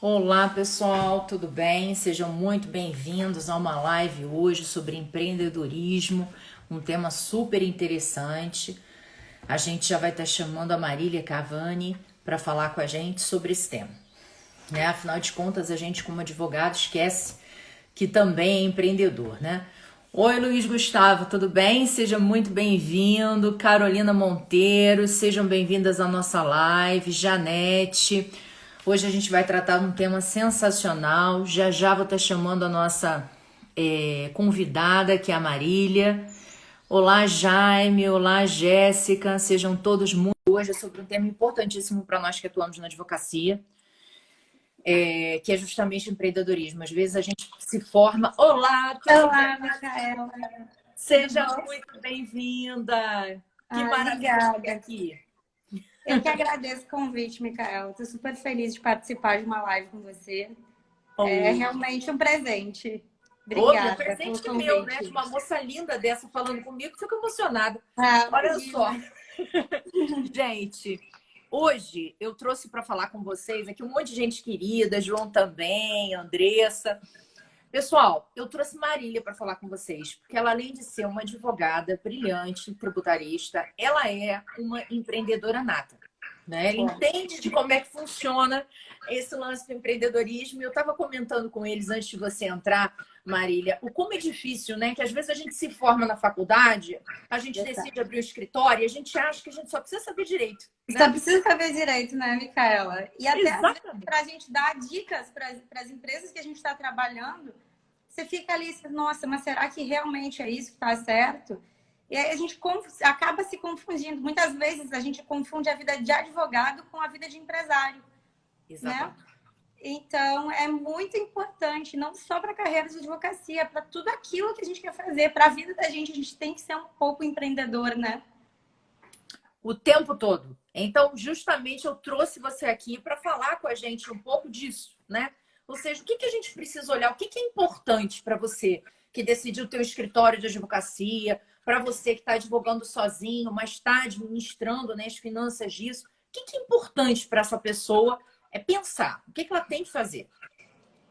Olá pessoal, tudo bem? Sejam muito bem-vindos a uma live hoje sobre empreendedorismo, um tema super interessante. A gente já vai estar chamando a Marília Cavani para falar com a gente sobre esse tema, né? Afinal de contas, a gente como advogado esquece que também é empreendedor, né? Oi, Luiz Gustavo, tudo bem? Seja muito bem-vindo. Carolina Monteiro, sejam bem-vindas à nossa live. Janete, hoje a gente vai tratar de um tema sensacional. Já já vou estar chamando a nossa convidada, que é a Marília. Olá, Jaime. Olá, Jéssica. Sejam todos muito... Hoje é sobre um tema importantíssimo para nós que atuamos na advocacia, que é justamente empreendedorismo. Às vezes a gente se forma... Olá, tudo bem? Olá, Micaela. Tudo Seja bom? muito bem-vinda. Que maravilha ter Obrigada. aqui. Eu que agradeço o convite, Micaela. Estou super feliz de participar de uma live com você. É Oh, realmente um presente. meu Obrigada pelo presente meu, né? De convite. uma moça linda dessa falando comigo, fico emocionada. Olha só, Imagina. gente, hoje eu trouxe para falar com vocês aqui um monte de gente querida, João também, Andressa. Pessoal, eu trouxe Marília para falar com vocês, porque ela, além de ser uma advogada brilhante, tributarista, ela é uma empreendedora nata, né? Ela Bom, entende de como é que funciona esse lance do empreendedorismo. Eu estava comentando com eles antes de você entrar, Marília, o como é difícil, né? Que às vezes a gente se forma na faculdade, a gente decide abrir o escritório e a gente acha que a gente só precisa saber direito, só né? precisa saber direito, né, Micaela? E até às vezes Exatamente. para a gente dar dicas para as empresas que a gente está trabalhando, você fica ali, nossa, mas será que realmente é isso que está certo? E aí a gente acaba se confundindo. Muitas vezes a gente confunde a vida de advogado com a vida de empresário, né? Exatamente. Então, é muito importante, não só para a carreira de advocacia, para tudo aquilo que a gente quer fazer, para a vida da gente, a gente tem que ser um pouco empreendedor, né? O tempo todo. Então, justamente eu trouxe você aqui para falar com a gente um pouco disso, né? Ou seja, o que que a gente precisa olhar, o que que é importante para você que decidiu ter um escritório de advocacia, para você que está advogando sozinho, mas está administrando, né, as finanças disso. O que que é importante para essa pessoa é pensar, o que que ela tem que fazer?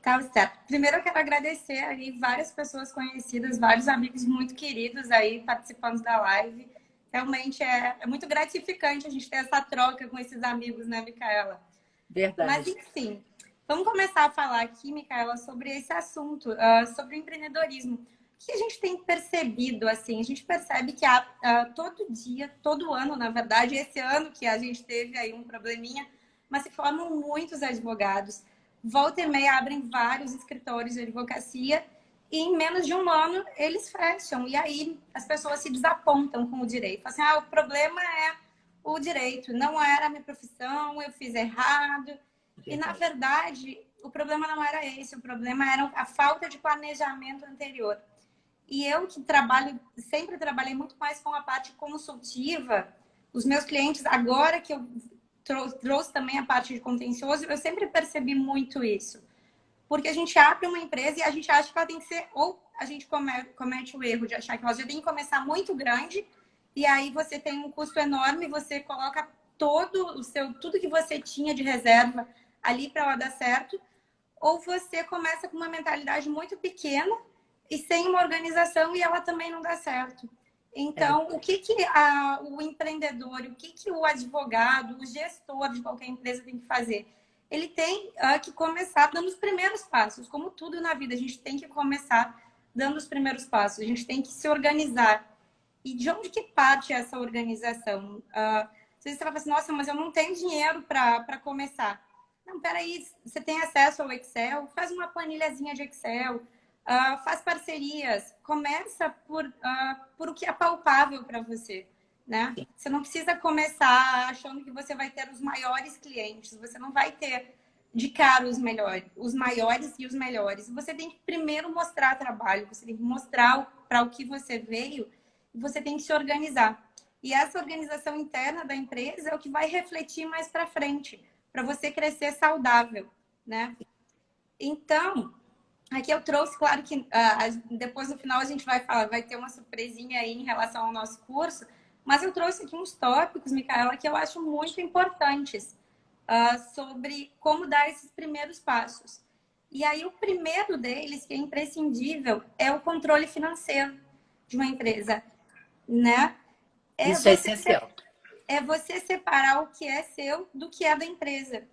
Tá certo. Primeiro, eu quero agradecer aí várias pessoas conhecidas, vários amigos muito queridos aí participando da live. Realmente é muito gratificante a gente ter essa troca com esses amigos, né, Micaela? Mas, Verdade. enfim, vamos começar a falar aqui, Micaela, sobre esse assunto, sobre o empreendedorismo. O que a gente tem percebido, assim? A gente percebe que todo dia, todo ano, na verdade, esse ano que a gente teve aí um probleminha, mas se formam muitos advogados. Volta e meia abrem vários escritórios de advocacia e em menos de um ano eles fecham. E aí as pessoas se desapontam com o direito. Falam assim, o problema é o direito, não era a minha profissão, eu fiz errado. E, na Verdade. verdade, o problema não era esse, o problema era a falta de planejamento anterior. E eu que trabalho, sempre trabalhei muito mais com a parte consultiva, os meus clientes, agora que eu trouxe também a parte de contencioso, eu sempre percebi muito isso. Porque a gente abre uma empresa e a gente acha que ela tem que ser, ou a gente comete o erro de achar que ela já tem que começar muito grande, e aí você tem um custo enorme, você coloca tudo que você tinha de reserva ali para ela dar certo, ou você começa com uma mentalidade muito pequena e sem uma organização e ela também não dá certo. É Então, verdade. o empreendedor, o que o advogado, o gestor de qualquer empresa tem que fazer? Ele tem que começar dando os primeiros passos. Como tudo na vida, a gente tem que começar dando os primeiros passos. A gente tem que se organizar. E de onde que parte essa organização? Às vezes você vai falar assim, nossa, mas eu não tenho dinheiro para começar. Não, peraí, você tem acesso ao Excel? Faz uma planilhazinha de Excel, faz parcerias, começa por o que é palpável para você, né? Você não precisa começar achando que você vai ter os maiores clientes, você não vai ter de cara os maiores e os melhores. Você tem que primeiro mostrar trabalho, você tem que mostrar para o que você veio e você tem que se organizar. E essa organização interna da empresa é o que vai refletir mais para frente, para você crescer saudável, né? Então, aqui eu trouxe, claro que depois no final a gente vai falar, vai ter uma surpresinha aí em relação ao nosso curso, mas eu trouxe aqui uns tópicos, Micaela, que eu acho muito importantes sobre como dar esses primeiros passos. E aí, o primeiro deles, que é imprescindível, é o controle financeiro de uma empresa, né? Isso é essencial. É você separar o que é seu do que é da empresa.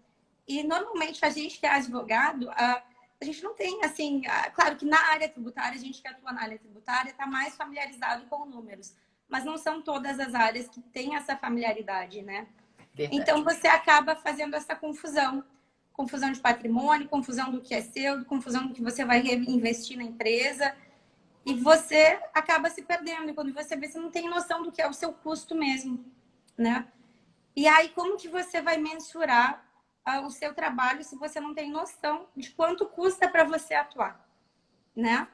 E, normalmente, a gente que é advogado, a gente não tem, assim... Claro que na área tributária, a gente que atua na área tributária está mais familiarizado com números. Mas não são todas as áreas que têm essa familiaridade, né? Verdade. Então, você acaba fazendo essa confusão. Confusão de patrimônio, confusão do que é seu, confusão do que você vai reinvestir na empresa. E você acaba se perdendo. E quando você vê, você não tem noção do que é o seu custo mesmo, né? E aí, como que você vai mensurar o seu trabalho se você não tem noção de quanto custa para você atuar, né?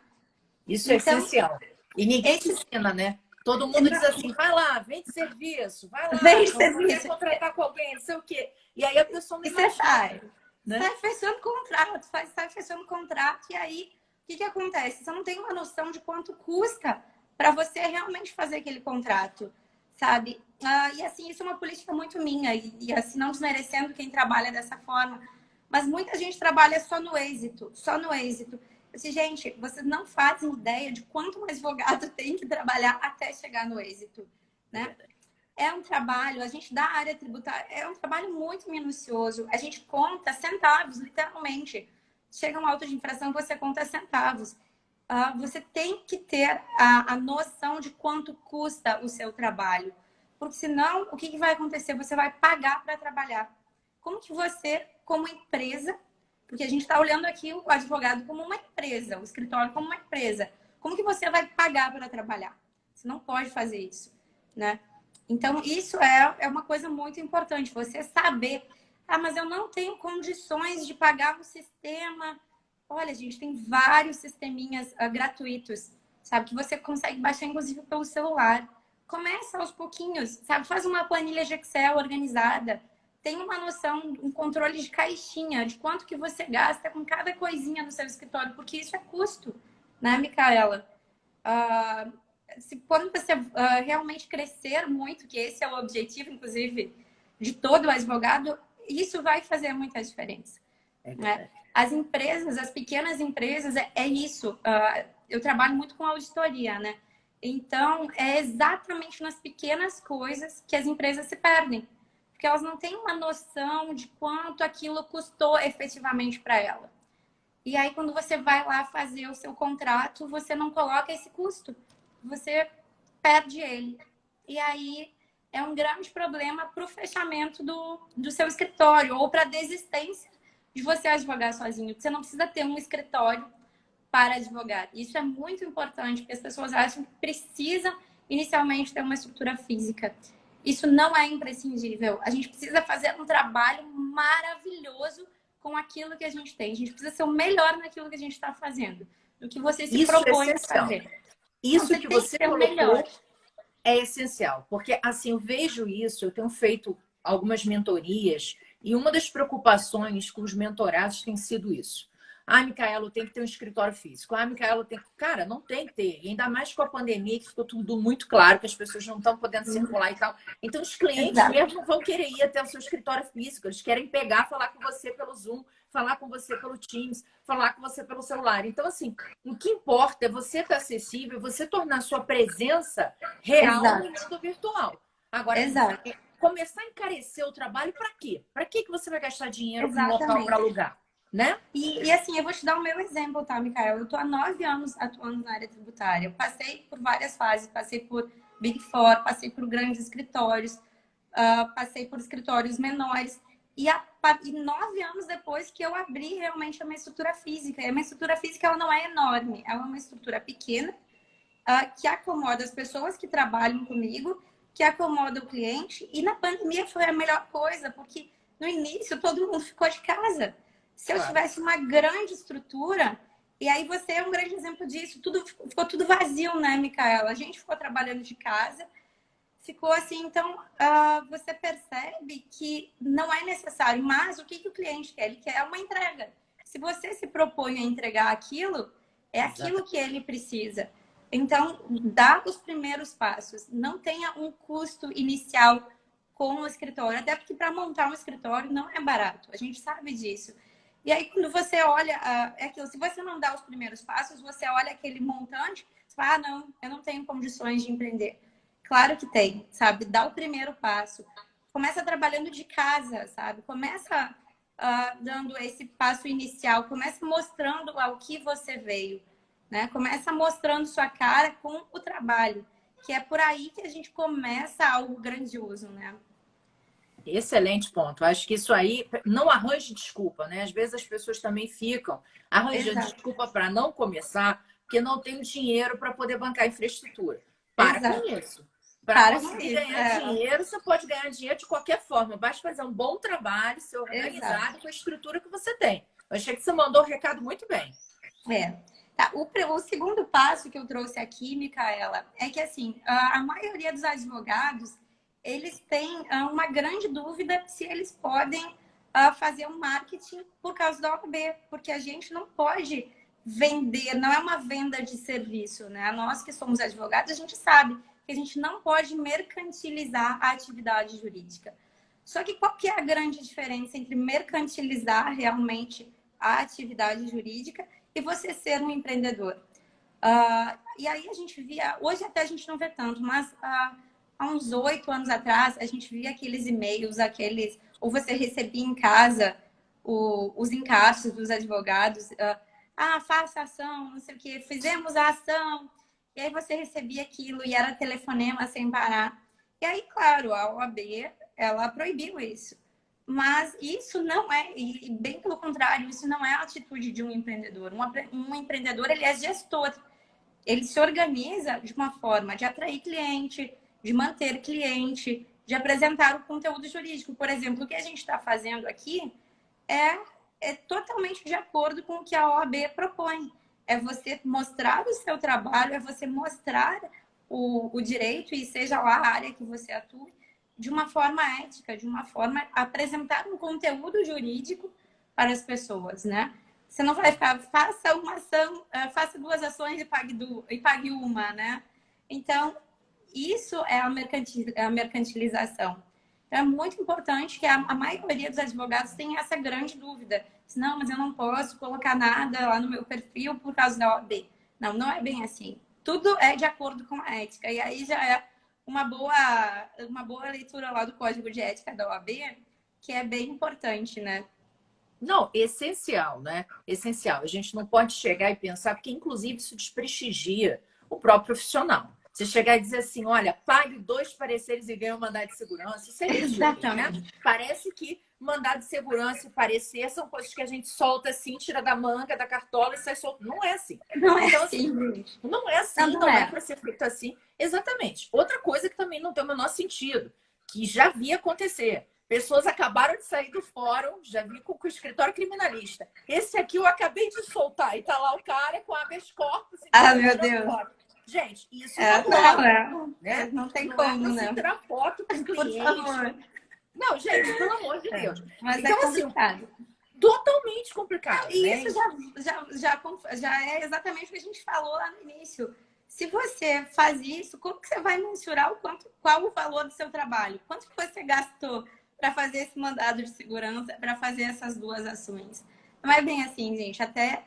Isso é Então, essencial. E ninguém te ensina, né? Todo mundo diz assim, vai lá, vende serviço, vai lá, vende você quer serviço. contratar com alguém, não sei o quê. E aí a pessoa não E você imagina, né? sai fechando contrato, sai fechando contrato, e aí o que acontece? Você não tem uma noção de quanto custa para você realmente fazer aquele contrato, sabe? E assim, isso é uma política muito minha, e assim, não desmerecendo quem trabalha dessa forma, mas muita gente trabalha só no êxito, só no êxito. Eu disse, gente, vocês não fazem ideia de quanto um advogado tem que trabalhar até chegar no êxito, né? É um trabalho, a gente da área tributária, é um trabalho muito minucioso. A gente conta centavos, literalmente. Chega um auto de infração, você conta centavos. Você tem que ter a noção de quanto custa o seu trabalho. Porque senão, o que vai acontecer? Você vai pagar para trabalhar. Como que você, como empresa, porque a gente está olhando aqui o advogado como uma empresa, o escritório como uma empresa. Como que você vai pagar para trabalhar? Você não pode fazer isso, né? Então, isso é uma coisa muito importante, você saber. Mas eu não tenho condições de pagar o sistema. Olha, gente, tem vários sisteminhas gratuitos, sabe? Que você consegue baixar, inclusive, pelo celular. Começa aos pouquinhos, sabe? Faz uma planilha de Excel organizada. Tem uma noção, um controle de caixinha, de quanto que você gasta com cada coisinha no seu escritório, porque isso é custo, né, Micaela? Quando você realmente crescer muito, que esse é o objetivo, inclusive, de todo advogado, isso vai fazer muita diferença. Né? As empresas, as pequenas empresas, é isso. Eu trabalho muito com auditoria, né? Então, é exatamente nas pequenas coisas que as empresas se perdem. Porque elas não têm uma noção de quanto aquilo custou efetivamente para ela. E aí, quando você vai lá fazer o seu contrato, você não coloca esse custo. Você perde ele. E aí é um grande problema para o fechamento do seu escritório ou para a desistência de você advogar sozinho. Você não precisa ter um escritório para advogar. Isso é muito importante, porque as pessoas acham que precisam inicialmente ter uma estrutura física. Isso não é imprescindível. A gente precisa fazer um trabalho maravilhoso com aquilo que a gente tem. A gente precisa ser o melhor naquilo que a gente está fazendo, do que você se propõe a fazer. Isso que você colocou é essencial, porque assim, eu vejo isso, eu tenho feito algumas mentorias e uma das preocupações com os mentorados tem sido isso. Micaela, tem que ter um escritório físico. Micaela, tem que... Cara, não tem que ter. E ainda mais com a pandemia, que ficou tudo muito claro, que as pessoas não estão podendo circular e tal. Então, os clientes mesmo vão querer ir até o seu escritório físico. Eles querem pegar, falar com você pelo Zoom, falar com você pelo Teams, falar com você pelo celular. Então, assim, o que importa é você estar acessível, você tornar a sua presença real no mundo virtual. Agora, começar a encarecer o trabalho para quê? Para que você vai gastar dinheiro com um local para alugar? Né? E assim, eu vou te dar o meu exemplo, tá, Micaela? Eu tô há 9 anos atuando na área tributária. Eu passei por várias fases, passei por Big Four, passei por grandes escritórios, passei por escritórios menores. E 9 anos depois que eu abri realmente a minha estrutura física. E a minha estrutura física, ela não é enorme, ela é uma estrutura pequena, que acomoda as pessoas que trabalham comigo, que acomoda o cliente. E na pandemia foi a melhor coisa, porque no início todo mundo ficou de casa. Se eu tivesse uma grande estrutura, e aí você é um grande exemplo disso, ficou tudo vazio, né, Micaela? A gente ficou trabalhando de casa, ficou assim, então você percebe que não é necessário, mas o que o cliente quer? Ele quer uma entrega. Se você se propõe a entregar aquilo, é aquilo que ele precisa. Então, dá os primeiros passos, não tenha um custo inicial com o escritório, até porque para montar um escritório não é barato, a gente sabe disso. E aí, quando você olha, é aquilo, se você não dá os primeiros passos, você olha aquele montante, você fala, não, eu não tenho condições de empreender. Claro que tem, sabe? Dá o primeiro passo. Começa trabalhando de casa, sabe? Começa dando esse passo inicial, começa mostrando ao que você veio, né? Começa mostrando sua cara com o trabalho, que é por aí que a gente começa algo grandioso, né? Excelente ponto. Acho que isso aí não arranje desculpa, né? Às vezes as pessoas também ficam arranjando Exato, desculpa para não começar, porque não tem o dinheiro para poder bancar a infraestrutura. Para com exato. isso. Para Para com conseguir isso. ganhar dinheiro, você pode ganhar dinheiro de qualquer forma. Basta fazer um bom trabalho, ser Exato. organizado com a estrutura que você tem. Eu achei que você mandou o recado muito bem. É. Tá, o segundo passo que eu trouxe aqui, Micaela, é que assim, a maioria dos advogados, eles têm uma grande dúvida se eles podem fazer um marketing por causa da OAB, porque a gente não pode vender, não é uma venda de serviço, né? Nós que somos advogados, a gente sabe que a gente não pode mercantilizar a atividade jurídica. Só que qual que é a grande diferença entre mercantilizar realmente a atividade jurídica e você ser um empreendedor? E aí a gente via, hoje até a gente não vê tanto, mas há uns 8 anos atrás a gente via aqueles e-mails, ou você recebia em casa os encartes dos advogados, faça ação, não sei o que, fizemos a ação, e aí você recebia aquilo e era telefonema sem parar. E aí, claro, a OAB, ela proibiu isso. Mas isso não é, e bem pelo contrário, isso não é a atitude de um empreendedor. Um empreendedor, ele é gestor. Ele se organiza de uma forma de atrair cliente, de manter cliente, de apresentar o conteúdo jurídico. Por exemplo, o que a gente está fazendo aqui é totalmente de acordo com o que a OAB propõe. É você mostrar o seu trabalho, é você mostrar o direito, e seja lá a área que você atue, de uma forma ética, de uma forma apresentar um conteúdo jurídico para as pessoas, né? Você não vai ficar, faça uma ação, faça 2 ações e pague uma, né? Então, isso é a mercantilização. Então, é muito importante que a maioria dos advogados tenha essa grande dúvida. Não, mas eu não posso colocar nada lá no meu perfil por causa da OAB. Não, não é bem assim. Tudo é de acordo com a ética. E aí já é uma boa leitura lá do Código de Ética da OAB, que é bem importante, né? Não, essencial, né? Essencial. A gente não pode chegar e pensar, porque inclusive isso desprestigia o próprio profissional. Você chegar e dizer assim, olha, pague 2 pareceres e ganhe um mandado de segurança, isso é ridículo, né? Parece que mandado de segurança e parecer são coisas que a gente solta assim, tira da manga, da cartola e sai solto. Não é assim. Não é Então, assim, assim, não é assim, não é para ser feito assim. Exatamente. Outra coisa que também não tem o menor sentido, que já vi acontecer. Pessoas acabaram de sair do fórum, já vi com o escritório criminalista. Esse aqui eu acabei de soltar e tá lá o cara com habeas corpus. Meu Deus. Foto. Gente, isso né? Não tem não como, né? Tirar foto com o cliente. Por favor. Não, gente, pelo amor de Deus. Mas então, é complicado. Assim, totalmente complicado. E né? isso já é exatamente o que a gente falou lá no início. Se você faz isso, como que você vai mensurar qual o valor do seu trabalho? Quanto que você gastou para fazer esse mandado de segurança, para fazer essas 2 ações? Não é bem assim, gente. Até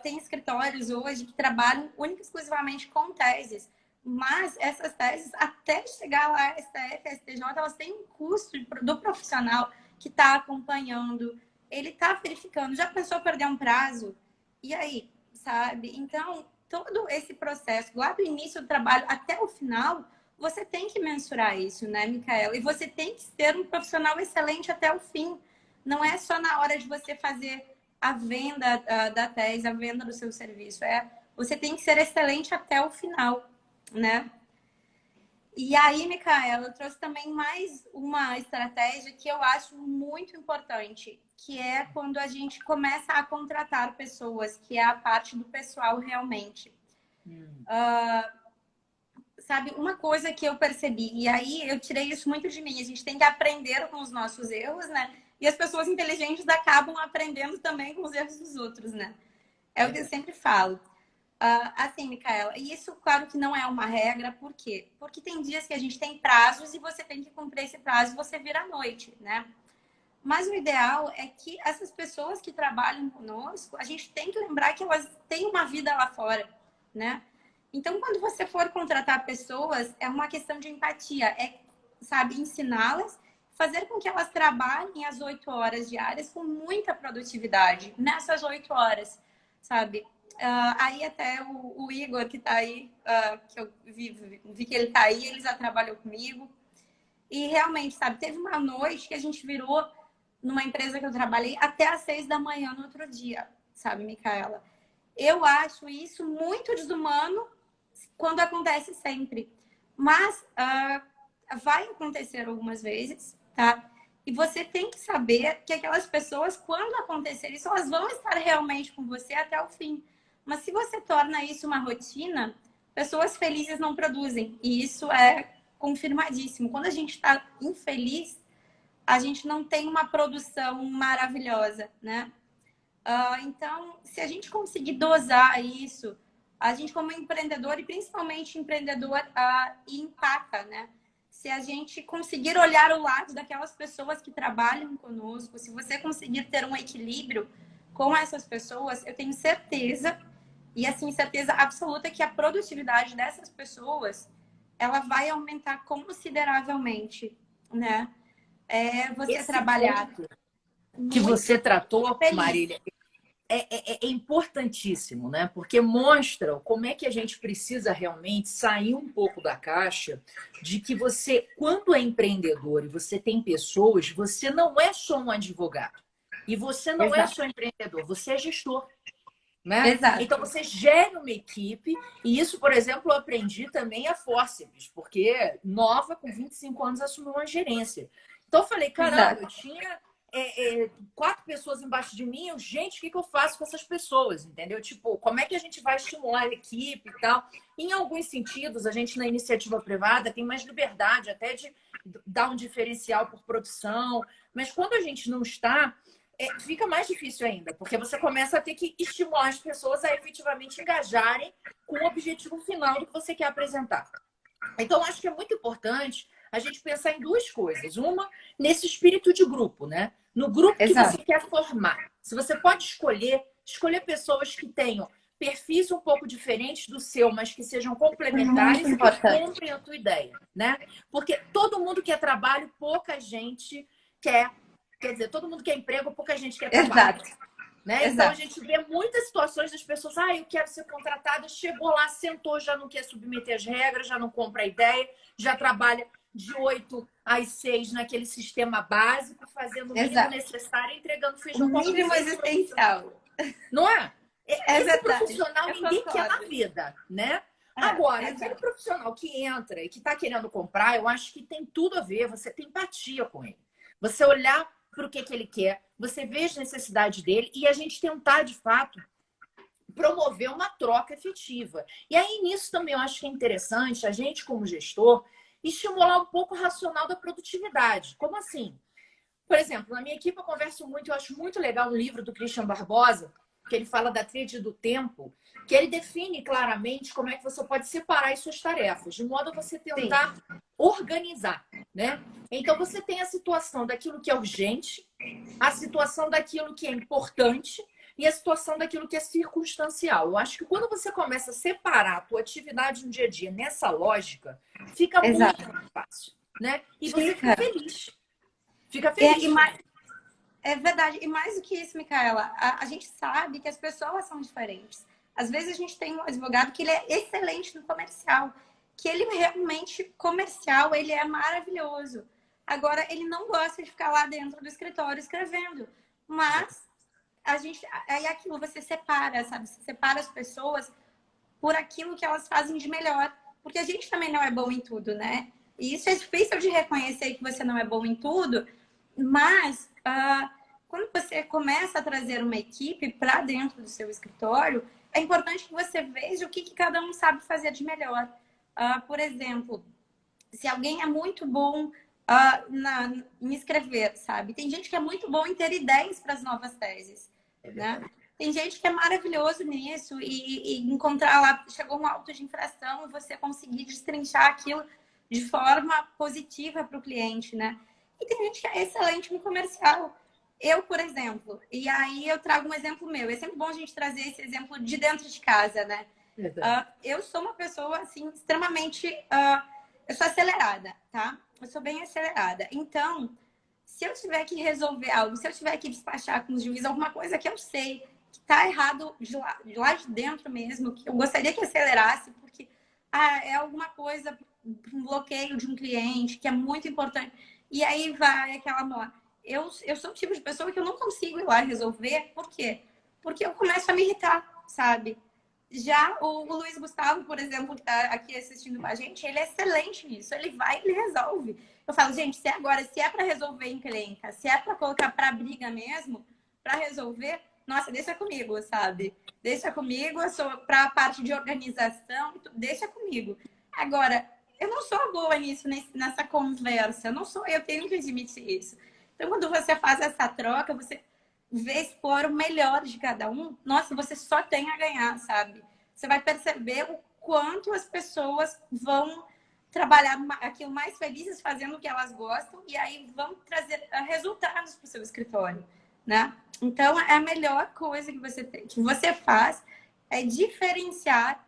tem escritórios hoje que trabalham única e exclusivamente com teses. Mas essas teses, até chegar lá a STF, a STJ, elas têm um custo do profissional que está acompanhando. Ele está verificando. Já pensou perder um prazo? E aí, sabe? Então, todo esse processo, lá do início do trabalho até o final, você tem que mensurar isso, né, Micaela? E você tem que ser um profissional excelente até o fim. Não é só na hora de você fazer a venda da tese, a venda do seu serviço. Você tem que ser excelente até o final, né? E aí, Micaela, eu trouxe também mais uma estratégia que eu acho muito importante, que é quando a gente começa a contratar pessoas, que é a parte do pessoal realmente. Sabe, uma coisa que eu percebi, e aí eu tirei isso muito de mim, a gente tem que aprender com os nossos erros, né? E as pessoas inteligentes acabam aprendendo também com os erros dos outros, né? É o que eu sempre falo. Assim, Micaela, e isso, claro que não é uma regra, por quê? Porque tem dias que a gente tem prazos e você tem que cumprir esse prazo e você vira à noite, né? Mas o ideal é que essas pessoas que trabalham conosco, a gente tem que lembrar que elas têm uma vida lá fora, né? Então, quando você for contratar pessoas, é uma questão de empatia, sabe, ensiná-las, fazer com que elas trabalhem as 8 horas diárias com muita produtividade nessas 8 horas, sabe? Aí até o Igor, que tá aí, que eu vi que ele tá aí, ele já trabalhou comigo. E realmente, sabe, teve uma noite que a gente virou numa empresa que eu trabalhei até às 6 da manhã no outro dia, sabe, Micaela? Eu acho isso muito desumano quando acontece sempre. Mas vai acontecer algumas vezes, tá? E você tem que saber que aquelas pessoas, quando acontecer isso, elas vão estar realmente com você até o fim. Mas se você torna isso uma rotina, pessoas felizes não produzem. E isso é confirmadíssimo. Quando a gente está infeliz, a gente não tem uma produção maravilhosa, né? Então, se a gente conseguir dosar isso, a gente como empreendedor, e principalmente empreendedor empaca, né? Se a gente conseguir olhar o lado daquelas pessoas que trabalham conosco, se você conseguir ter um equilíbrio com essas pessoas, eu tenho certeza, e assim, certeza absoluta que a produtividade dessas pessoas, ela vai aumentar consideravelmente, né? Você Esse trabalhar ponto que muito você tratou, feliz. Marília, é importantíssimo, né? Porque mostra como é que a gente precisa realmente sair um pouco da caixa de que você, quando é empreendedor e você tem pessoas, você não é só um advogado. E você não é Exato. só empreendedor, você é gestor. Né? Então Exato. você gera uma equipe, e isso, por exemplo, eu aprendi também a Fórceps, porque nova, com 25 anos, assumiu uma gerência. Então eu falei, caramba, Exato. eu tinha 4 pessoas embaixo de mim, gente, o que eu faço com essas pessoas? Entendeu? Tipo, como é que a gente vai estimular a equipe e tal? Em alguns sentidos, a gente na iniciativa privada tem mais liberdade até de dar um diferencial por produção, mas quando a gente não está, fica mais difícil ainda, porque você começa a ter que estimular as pessoas a efetivamente engajarem com o objetivo final do que você quer apresentar. Então, acho que é muito importante a gente pensar em duas coisas. Uma, nesse espírito de grupo, né? No grupo que você Exato. quer formar. Se você pode escolher pessoas que tenham perfis um pouco diferentes do seu, mas que sejam Muito complementares e que importante. comprem a tua ideia, né? Porque todo mundo quer trabalho, pouca gente quer. Quer dizer, todo mundo quer emprego, pouca gente quer trabalho. Exato. Né? Então a Exato. gente vê muitas situações das pessoas, eu quero ser contratada, chegou lá, sentou, já não quer submeter as regras, já não compra a ideia, já trabalha de 8 às 6 naquele sistema básico, fazendo o mínimo Exato. necessário, entregando O feijão com arroz. mínimo existencial. Não é? É Esse verdade. profissional Eu ninguém quer na concordo. vida, né? Agora, aquele Exato. profissional que entra e que está querendo comprar, eu acho que tem tudo a ver, você tem empatia com ele. Você olhar para o que ele quer, você vê as necessidades dele e a gente tentar, de fato, promover uma troca efetiva. E aí, nisso também eu acho que é interessante a gente, como gestor, estimular um pouco o racional da produtividade. Como assim? Por exemplo, na minha equipe eu converso muito, eu acho muito legal um livro do Christian Barbosa, que ele fala da tríade do tempo, que ele define claramente como é que você pode separar as suas tarefas, de modo a você Sim. tentar organizar, né? Então você tem a situação daquilo que é urgente, a situação daquilo que é importante e a situação daquilo que é circunstancial. Eu acho que quando você começa a separar a tua atividade no dia a dia nessa lógica, fica Exato. muito mais fácil, né? E você fica Fica. feliz. Fica E feliz. mais, é verdade. E mais do que isso, Micaela, a gente sabe que as pessoas são diferentes. Às vezes a gente tem um advogado que ele é excelente no comercial, que ele realmente comercial, ele é maravilhoso. Agora, ele não gosta de ficar lá dentro do escritório escrevendo. Mas a gente, aí aquilo você separa, sabe? Você separa as pessoas por aquilo que elas fazem de melhor. Porque a gente também não é bom em tudo, né? E isso é difícil de reconhecer que você não é bom em tudo, mas quando você começa a trazer uma equipe para dentro do seu escritório, é importante que você veja o que cada um sabe fazer de melhor. Por exemplo, se alguém é muito bom em escrever, sabe? Tem gente que é muito bom em ter ideias para as novas teses, né? Tem gente que é maravilhoso nisso e encontrar lá, chegou um auto de infração e você conseguir destrinchar aquilo de forma positiva para o cliente, né? E tem gente que é excelente no comercial. Eu, por exemplo, e aí eu trago um exemplo meu. É sempre bom a gente trazer esse exemplo de dentro de casa, né? Eu sou uma pessoa, assim, extremamente... eu sou acelerada, tá? Eu sou bem acelerada. Então, se eu tiver que resolver algo, se eu tiver que despachar com os juízes alguma coisa que eu sei que tá errado de lá de dentro mesmo, que eu gostaria que acelerasse, porque é alguma coisa, um bloqueio de um cliente que é muito importante. E aí vai aquela moda. Eu sou o tipo de pessoa que eu não consigo ir lá resolver. Por quê? Porque eu começo a me irritar, sabe? Já o Luiz Gustavo, por exemplo, que está aqui assistindo com a gente, ele é excelente nisso. Ele vai e ele resolve. Eu falo, gente, se é para resolver encrenca, se é para colocar para briga mesmo, para resolver, nossa, deixa comigo, sabe? Deixa comigo, eu sou para a parte de organização, deixa comigo. Agora, eu não sou boa nisso, nessa conversa. Eu não sou, eu tenho que admitir isso. Então, quando você faz essa troca, você vê expor o melhor de cada um, nossa, você só tem a ganhar, sabe? Você vai perceber o quanto as pessoas vão trabalhar aquilo mais felizes fazendo o que elas gostam e aí vão trazer resultados para o seu escritório, né? Então, a melhor coisa que você faz é diferenciar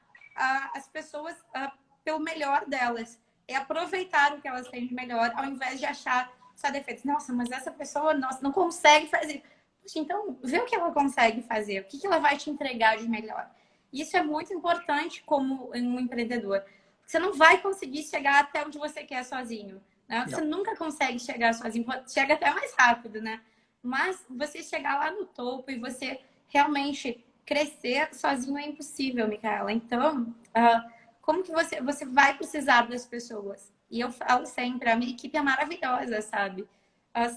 as pessoas pelo melhor delas. É aproveitar o que elas têm de melhor, ao invés de achar só defeitos. Nossa, mas essa pessoa não consegue fazer. Então, vê o que ela consegue fazer, o que ela vai te entregar de melhor. Isso é muito importante como um empreendedor. Você não vai conseguir chegar até onde você quer sozinho, né? Você nunca consegue chegar sozinho, chega até mais rápido, né? Mas você chegar lá no topo e você realmente crescer sozinho é impossível, Micaela. Então, como que você vai precisar das pessoas? E eu falo sempre, a minha equipe é maravilhosa, sabe?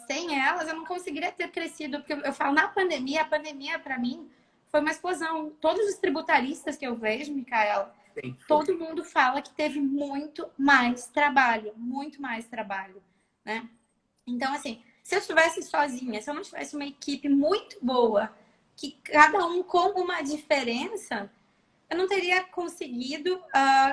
Sem elas, eu não conseguiria ter crescido. Porque eu falo, na pandemia, a pandemia, para mim, foi uma explosão. Todos os tributaristas que eu vejo, Micaela, todo mundo fala que teve muito mais trabalho, né? Então, assim, se eu estivesse sozinha, se eu não tivesse uma equipe muito boa, que cada um com uma diferença, eu não teria conseguido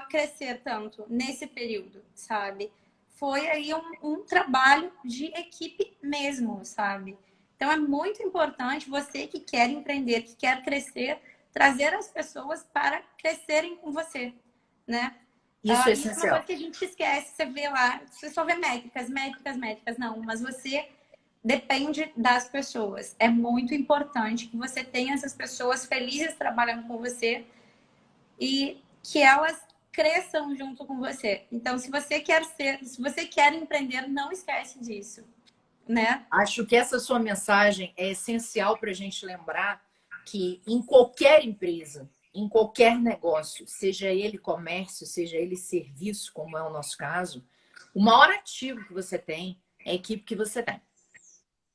crescer tanto nesse período, sabe? Foi aí um trabalho de equipe mesmo, sabe? Então é muito importante você que quer empreender, que quer crescer, trazer as pessoas para crescerem com você, né? Isso é Isso é uma essencial. coisa que a gente esquece, você vê lá, você só vê métricas, não, mas você depende das pessoas. É muito importante que você tenha essas pessoas felizes trabalhando com você e que elas cresçam junto com você. Então, se você quer empreender, não esquece disso, né? Acho que essa sua mensagem é essencial para a gente lembrar que em qualquer empresa, em qualquer negócio, seja ele comércio, seja ele serviço, como é o nosso caso, o maior ativo que você tem é a equipe que você tem.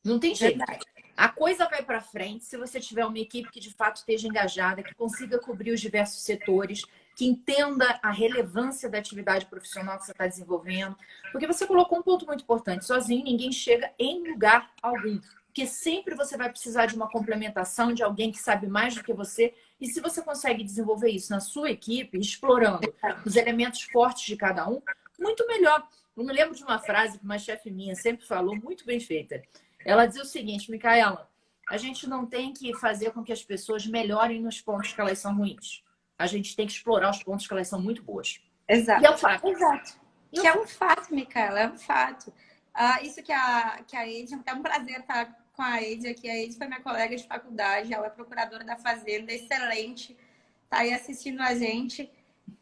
Não tem jeito. Verdade. A coisa vai para frente se você tiver uma equipe que de fato esteja engajada, que consiga cobrir os diversos setores, que entenda a relevância da atividade profissional que você está desenvolvendo. Porque você colocou um ponto muito importante. Sozinho ninguém chega em lugar algum. Porque sempre você vai precisar de uma complementação, de alguém que sabe mais do que você. E se você consegue desenvolver isso na sua equipe, explorando os elementos fortes de cada um, muito melhor. Eu me lembro de uma frase que uma chefe minha sempre falou, muito bem feita. Ela dizia o seguinte, Micaela, a gente não tem que fazer com que as pessoas melhorem nos pontos que elas são ruins. A gente tem que explorar os pontos que elas são muito boas. Exato. E é um fato. Exato. Que é um fato, Micaela, é um fato. Isso que a Eide, é um prazer estar com a Eide aqui. A Eide foi minha colega de faculdade, ela é procuradora da Fazenda, excelente, tá aí assistindo a gente.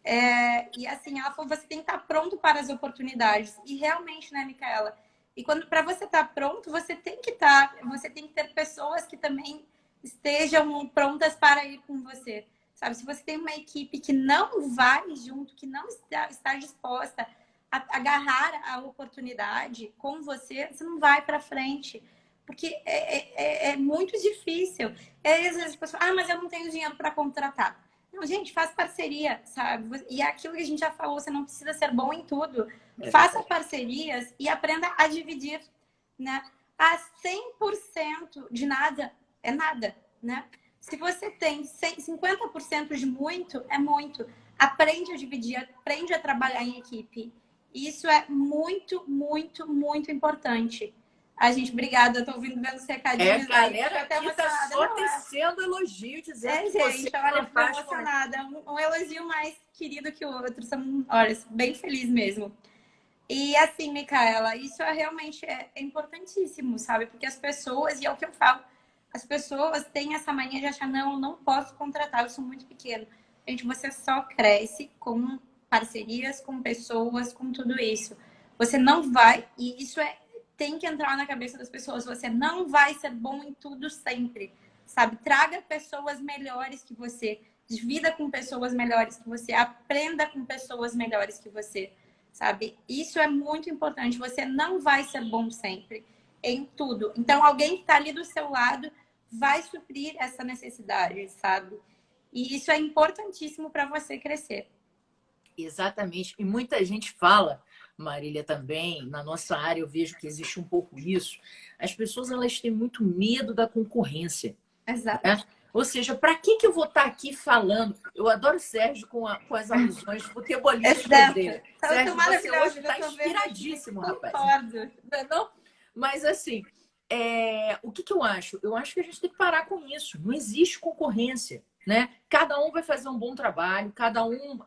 E assim, ela falou, você tem que estar pronto para as oportunidades. E realmente, né, Micaela? E para você estar pronto, você tem que ter pessoas que também estejam prontas para ir com você. Sabe, se você tem uma equipe que não vai junto, que não está disposta a agarrar a oportunidade com você, você não vai para frente. Porque é muito difícil. Às vezes as pessoas, mas eu não tenho dinheiro para contratar. Não, gente, faz parceria, sabe? E é aquilo que a gente já falou, você não precisa ser bom em tudo. Faça parcerias e aprenda a dividir, né? 100% de nada é nada, né? Se você tem 50% de muito, é muito. Aprende a dividir, aprende a trabalhar em equipe. Isso é muito, muito, muito importante. A gente, obrigada, eu tô ouvindo vendo os recadinhos aí. Galera, Fico até aqui tá emocionada. só Não, tecendo elogio, dizendo que você gente, é olha, fico fantástico. emocionada. Um elogio mais querido que o outro. Olha, bem feliz mesmo. E assim, Micaela, isso realmente é importantíssimo, sabe? Porque as pessoas, e é o que eu falo, as pessoas têm essa mania de achar, não, eu não posso contratar, eu sou muito pequeno. Gente, você só cresce com parcerias, com pessoas, com tudo isso. Você não vai, e isso tem que entrar na cabeça das pessoas, você não vai ser bom em tudo sempre, sabe? Traga pessoas melhores que você, divida com pessoas melhores que você, aprenda com pessoas melhores que você, sabe? Isso é muito importante. Você não vai ser bom sempre em tudo. Então, alguém que está ali do seu lado vai suprir essa necessidade, sabe? E isso é importantíssimo para você crescer. Exatamente. E muita gente fala, Marília, também, na nossa área eu vejo que existe um pouco isso. As pessoas elas têm muito medo da concorrência. Exato. Né? Ou seja, para que eu vou estar aqui falando? Eu adoro o Sérgio com as alusões futebolistas Exato. dele. Então, eu tô Sérgio, você maravilhosa, hoje eu está tô vendo inspiradíssimo, aqui, rapaz. concordo. Não é não? Mas assim, o que eu acho? Eu acho que a gente tem que parar com isso. Não existe concorrência. Né? Cada um vai fazer um bom trabalho, cada um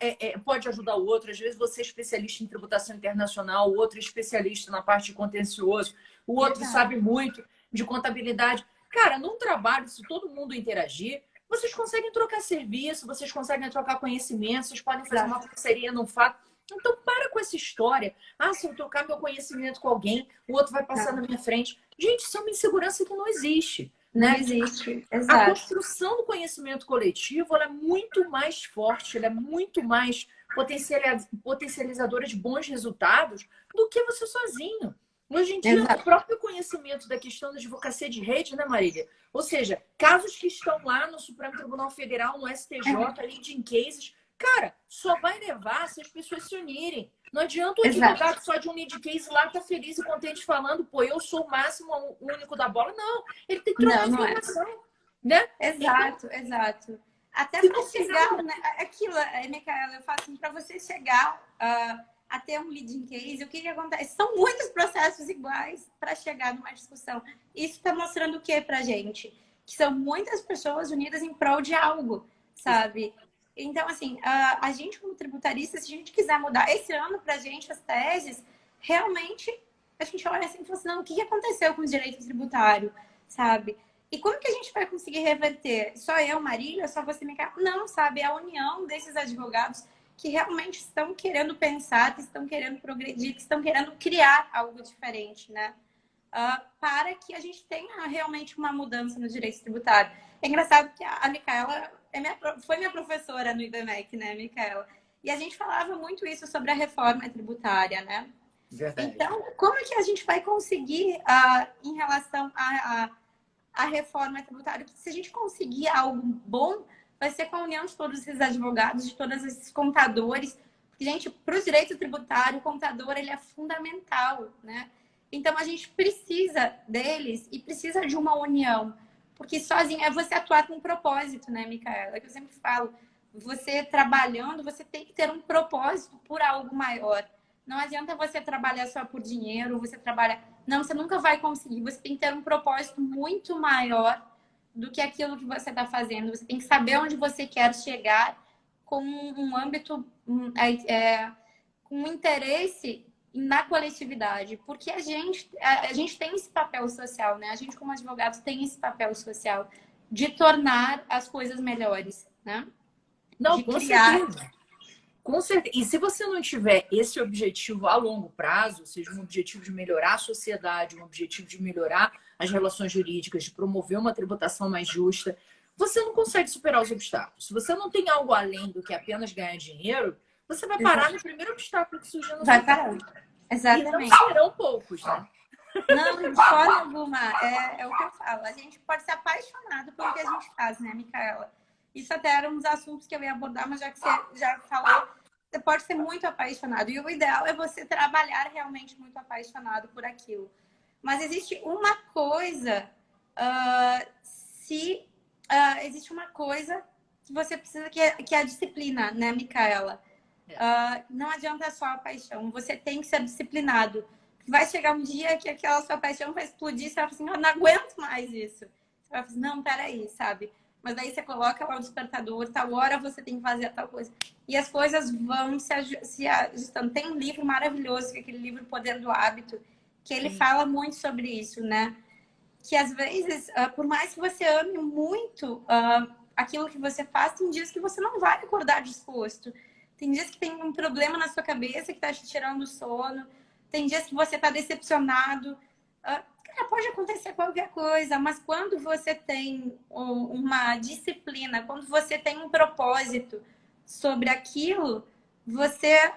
pode ajudar o outro. Às vezes você é especialista em tributação internacional, o outro é especialista na parte de contencioso, o outro sabe muito de contabilidade. Cara, num trabalho, se todo mundo interagir, vocês conseguem trocar serviço, vocês conseguem trocar conhecimento, vocês podem fazer uma parceria num fato. Então, para com essa história. Ah, se eu trocar meu conhecimento com alguém, o outro vai passar na minha frente. Gente, isso é uma insegurança que não existe. Não Né? existe, A exato. construção do conhecimento coletivo ela é muito mais forte, ela é muito mais potencializadora de bons resultados do que você sozinho. Hoje em dia, Exato. o próprio conhecimento da questão da advocacia de rede, né, Marília? Ou seja, casos que estão lá no Supremo Tribunal Federal, no STJ, leading cases, cara, só vai levar se as pessoas se unirem. Não adianta o advogado só de um lead case lá tá feliz e contente falando, pô, eu sou o máximo, o único da bola. Não, ele tem que trocar informação, né? Exato, então, exato. Até para chegar, né, aquilo, Micaela, eu falo assim, para você chegar a ter um leading case, o que acontece? São muitos processos iguais para chegar numa discussão. Isso está mostrando o que para gente? Que são muitas pessoas unidas em prol de algo, sabe? Então, assim, a gente como tributarista, se a gente quiser mudar esse ano para a gente as teses, realmente a gente olha assim e fala assim, não, o que aconteceu com o direito tributário, sabe? E como que a gente vai conseguir reverter? Só eu, Marília, só você, Micaela? Não, sabe? É a união desses advogados que realmente estão querendo pensar, que estão querendo progredir, que estão querendo criar algo diferente, né? Para que a gente tenha realmente uma mudança no direito tributário. É engraçado que a Micaela foi minha professora no IBMEC, né, Micaela? E a gente falava muito isso sobre a reforma tributária, né? Verdade. Então, como é que a gente vai conseguir, em relação a reforma tributária? Se a gente conseguir algo bom, vai ser com a união de todos esses advogados, de todos esses contadores. Porque, gente, para o direito tributário, o contador ele é fundamental, né? Então, a gente precisa deles e precisa de uma união. Porque sozinho é você atuar com um propósito, né, Micaela? É que eu sempre falo, você trabalhando, você tem que ter um propósito por algo maior. Não adianta você trabalhar só por dinheiro, você trabalha... Não, você nunca vai conseguir. Você tem que ter um propósito muito maior do que aquilo que você está fazendo. Você tem que saber onde você quer chegar com um âmbito, com um interesse na coletividade. Porque a gente tem esse papel social, né? A gente, como advogados, tem esse papel social de tornar as coisas melhores, né? Não, de com criar... certeza. Com certeza. E se você não tiver esse objetivo a longo prazo, ou seja, um objetivo de melhorar a sociedade, um objetivo de melhorar as relações jurídicas, de promover uma tributação mais justa, você não consegue superar os obstáculos. Se você não tem algo além do que apenas ganhar dinheiro, você vai parar no primeiro obstáculo que surgiu no seu caminho. Exatamente. E não serão poucos, né? Não, de forma alguma. É o que eu falo. A gente pode ser apaixonado pelo que a gente faz, né, Micaela? Isso até era um dos assuntos que eu ia abordar, mas já que você já falou, você pode ser muito apaixonado. E o ideal é você trabalhar realmente muito apaixonado por aquilo. Mas existe uma coisa, se existe uma coisa que você precisa, que é a disciplina, né, Micaela? Não adianta só a paixão, você tem que ser disciplinado. Vai chegar um dia que aquela sua paixão vai explodir, você vai falar assim, eu não aguento mais isso. Você vai falar assim, não, peraí, sabe? Mas daí você coloca lá o despertador, tal hora você tem que fazer tal coisa. E as coisas vão se ajustando. Tem um livro maravilhoso, que é aquele livro Poder do Hábito, que ele fala muito sobre isso, né? Que às vezes, por mais que você ame muito aquilo que você faz, tem dias que você não vai acordar disposto. Tem dias que tem um problema na sua cabeça que está te tirando o sono. Tem dias que você está decepcionado. Cara, pode acontecer qualquer coisa, mas quando você tem uma disciplina, quando você tem um propósito sobre aquilo, você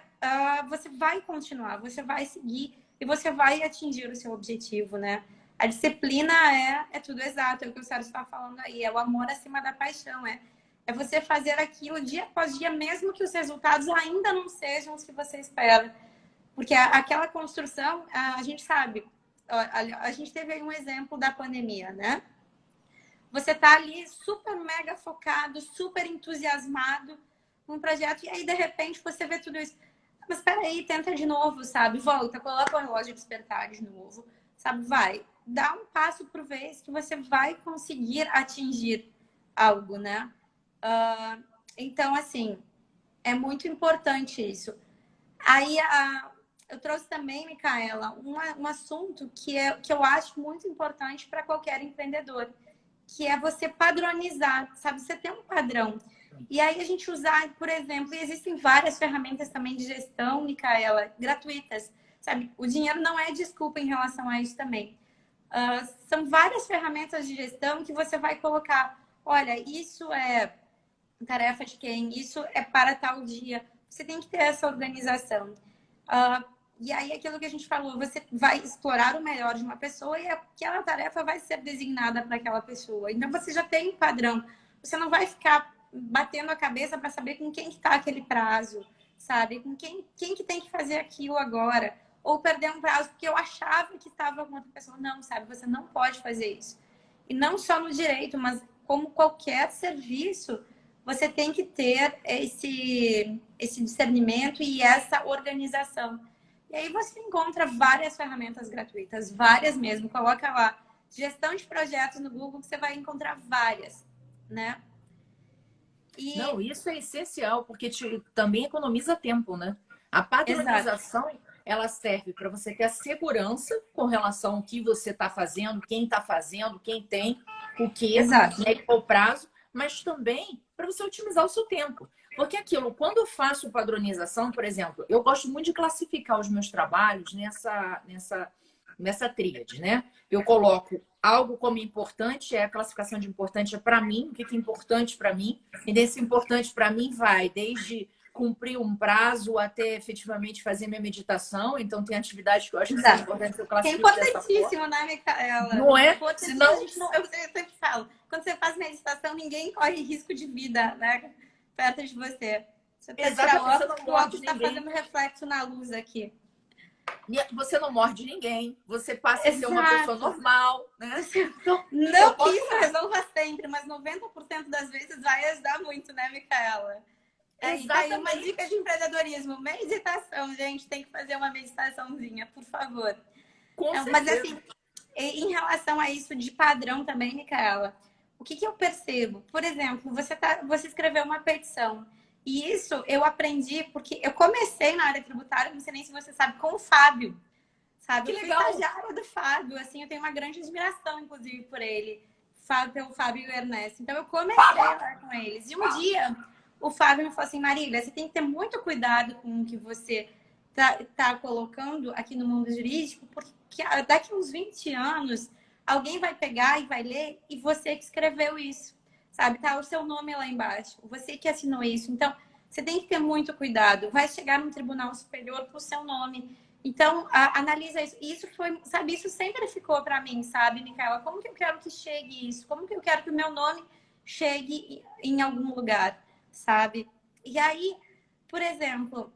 vai continuar, você vai seguir e você vai atingir o seu objetivo, né? A disciplina é tudo exato, é o que o Sérgio está falando aí, é o amor acima da paixão, é você fazer aquilo dia após dia, mesmo que os resultados ainda não sejam os que você espera. Porque aquela construção, a gente sabe, a gente teve aí um exemplo da pandemia, né? Você está ali super mega focado, super entusiasmado num projeto, e aí de repente você vê tudo isso. Mas peraí, tenta de novo, sabe? Volta, coloca o relógio de despertar de novo, sabe? Vai, dá um passo por vez que você vai conseguir atingir algo, né? Então, assim, é muito importante isso. Aí, eu trouxe também, Micaela, um assunto que eu acho muito importante para qualquer empreendedor, que é você padronizar, sabe? Você ter um padrão. E aí a gente usar, por exemplo, e existem várias ferramentas também de gestão, Micaela, gratuitas, sabe? O dinheiro não é desculpa em relação a isso também. São várias ferramentas de gestão que você vai colocar. Olha, isso é tarefa de quem? Isso é para tal dia. Você tem que ter essa organização. E aí, aquilo que a gente falou, você vai explorar o melhor de uma pessoa e aquela tarefa vai ser designada para aquela pessoa. Então, você já tem um padrão. Você não vai ficar batendo a cabeça para saber com quem que está aquele prazo, sabe? Com quem que tem que fazer aquilo agora. Ou perder um prazo porque eu achava que estava com outra pessoa. Não, sabe? Você não pode fazer isso. E não só no direito, mas como qualquer serviço, você tem que ter esse discernimento e essa organização. E aí você encontra várias ferramentas gratuitas, várias mesmo. Coloca lá gestão de projetos no Google que você vai encontrar várias, né? Não, isso é essencial, porque também economiza tempo, né? A Exato. padronização, ela serve para você ter a segurança com relação ao que você está fazendo, quem está fazendo, quem tem o quê, Exato. né, qual prazo, mas também para você otimizar o seu tempo. Porque aquilo, quando eu faço padronização, por exemplo, eu gosto muito de classificar os meus trabalhos nessa tríade, né? Eu coloco algo como importante, a classificação de importante é para mim, o que é importante para mim, e desse importante para mim vai desde cumprir um prazo até efetivamente fazer minha meditação. Então, tem atividades que eu acho que são Exato. importantes, eu Que é classifico dessa forma. importantíssimo, né, Micaela? Não é? Importantíssimo, a Senão, gente não, eu sempre falo, quando você faz meditação, ninguém corre risco de vida, né? Perto de você. Você precisa tirar exatamente, você não o óculos morde está ninguém. fazendo reflexo na luz aqui. Você não morde ninguém. Você passa a ser uma pessoa Exato. normal, né? Então, eu Não que posso isso resolva sempre, mas 90% das vezes vai ajudar muito, né, Micaela? Aí tá aí uma dica exatamente, de empreendedorismo. Meditação, gente. Tem que fazer uma meditaçãozinha, por favor. com Mas certeza. assim, em relação a isso de padrão também, Micaela, o que eu percebo? Por exemplo, você escreveu uma petição. E isso eu aprendi porque eu comecei na área tributária, não sei nem se você sabe, com o Fábio. Sabe? Que Eu fui legal. estagiária do Fábio, assim, eu tenho uma grande admiração, inclusive, por ele, pelo Fábio e o Ernesto. Então, eu comecei lá com eles. E um dia, o Fábio me falou assim, Marília, você tem que ter muito cuidado com o que você tá colocando aqui no mundo jurídico, porque daqui uns 20 anos, alguém vai pegar e vai ler e você que escreveu isso, sabe? Tá o seu nome lá embaixo, você que assinou isso. Então, você tem que ter muito cuidado. Vai chegar no Tribunal Superior com o seu nome. Então, analisa isso. Isso foi, sabe, isso sempre ficou para mim, sabe, Micaela? Como que eu quero que chegue isso? Como que eu quero que o meu nome chegue em algum lugar, sabe? E aí, por exemplo,